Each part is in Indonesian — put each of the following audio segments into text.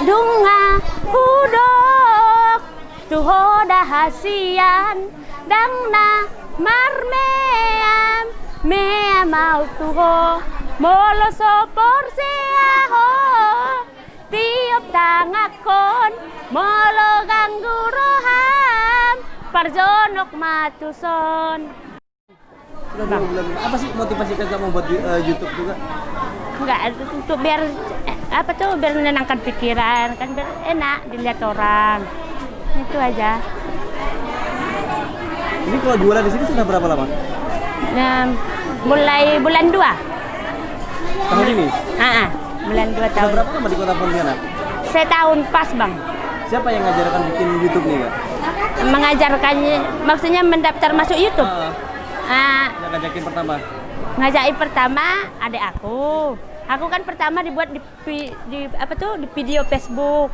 Dunga hudok tuhoda hasian dangna marmeam mea mau tuho molo sopor seaho tiup tangakon molo ganggu roham parjonok matuson. Apa sih motivasi kakak membuat YouTube juga? Enggak, untuk biar biar menenangkan pikiran, kan biar enak dilihat orang. Itu aja. Ini kalau jualan di sini sudah berapa lama? Nah, mulai bulan 2 tahun ini? Bulan 2 Sudah tahun. berapa lama di Kota Pontianak? Setahun pas, Bang. Siapa yang ngajarkan bikin YouTube nih, Kak? Mengajarkannya, maksudnya mendaftar masuk YouTube. Yang ngajakin pertama? Ngajakin pertama adik aku. Aku kan pertama dibuat di video Facebook.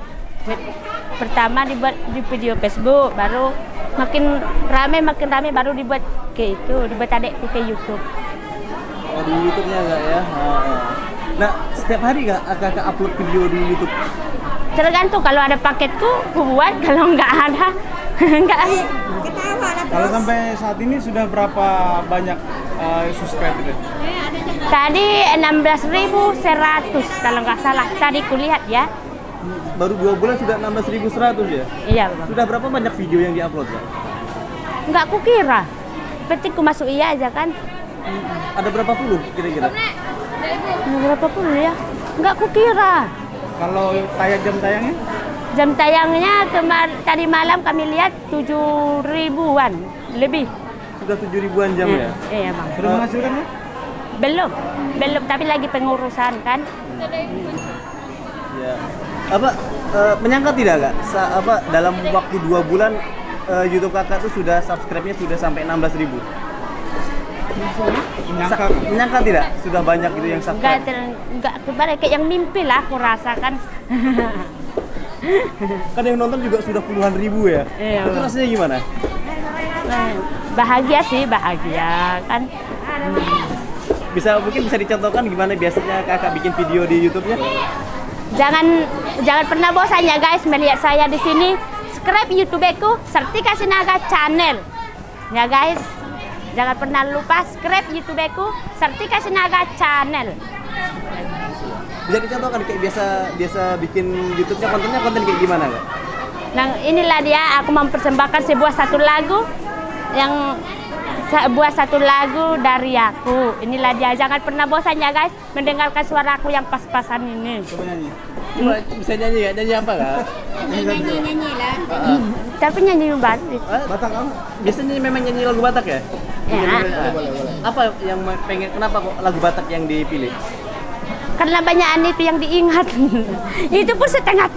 Pertama dibuat di video Facebook, baru makin rame baru dibuat ke itu, dibuat adikku ke YouTube. Oh, di YouTube-nya enggak ya? Nah, setiap hari nggak kakak upload video di YouTube? Tergantung, kalau ada paketku buat, kalau nggak ada nggak. Kalau sampai saat ini sudah berapa banyak subscriber? Tadi 16.100 kalau nggak salah. Tadi kulihat ya. Baru 2 bulan sudah 16.100 ya? Iya, Bang. Sudah berapa banyak video yang diupload, Kak? Nggak kukira. Penting ku masuk iya aja kan. Ada berapa puluh kira-kira? Berapa puluh ya? Nggak kukira. Kalau jam tayangnya? Jam tayangnya tadi malam kami lihat 7.000-an lebih. Sudah 7.000-an jam ya? Iya, Bang. Sudah menghasilkan ya? Belum, tapi lagi pengurusan kan. Ya. Menyangka tidak, Kak? Dalam waktu 2 bulan YouTube kakak tuh sudah subscribe-nya sudah sampai 16.000. Menyangka tidak? Sudah banyak gitu yang subscribe? Enggak, kayak yang mimpi lah aku rasakan. Kan yang nonton juga sudah puluhan ribu ya? Iya, itu rasanya gimana? Bahagia sih, bahagia kan. Mungkin bisa dicontohkan gimana biasanya kakak bikin video di YouTube-nya? Jangan pernah bosan ya guys melihat saya di sini. Subscribe YouTube-ku Sartika Sinaga Channel. Ya guys, jangan pernah lupa subscribe YouTube-ku Sartika Sinaga Channel. Bisa dicontohkan kayak biasa bikin YouTube-nya konten kayak gimana, Kak? Nah, inilah dia aku mempersembahkan sebuah satu lagu dari aku. Inilah dia, jangan pernah bosan ya guys mendengarkan suara aku yang pas-pasan ini. Coba nyanyi. Bisa nyanyi ya? Nyanyi apa, Kak? Nyanyi lah. Tapi nyanyi Batak. Batak kamu? Biasanya memang nyanyi lagu Batak ya? Ya. Apa yang kenapa kok lagu Batak yang dipilih? Karena banyak itu yang diingat. Itu pun setengah.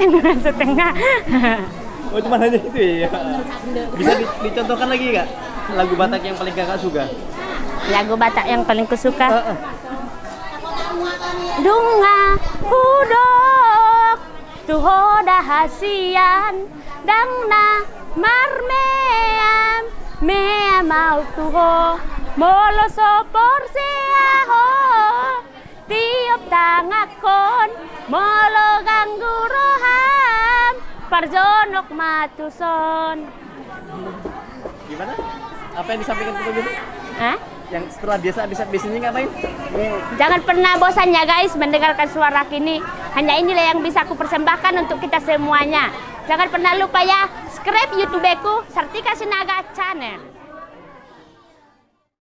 Oh, cuma hanya itu ya? Bisa dicontohkan lagi, Kak? Lagu Batak yang paling kakak suka? Lagu Batak yang paling kusuka? Dunga hudok tuhoda hasian dangna marmeam mea mau tuho molo sopor seaho tiup tangakon molo ganggu roham parjonok matuson. Gimana? Apa yang disampaikan kita dulu? Yang setelah biasanya ngapain? Jangan pernah bosan ya guys mendengarkan suara kini. Hanya inilah yang bisa aku persembahkan untuk kita semuanya. Jangan pernah lupa ya subscribe YouTube-ku Sartika Sinaga Channel.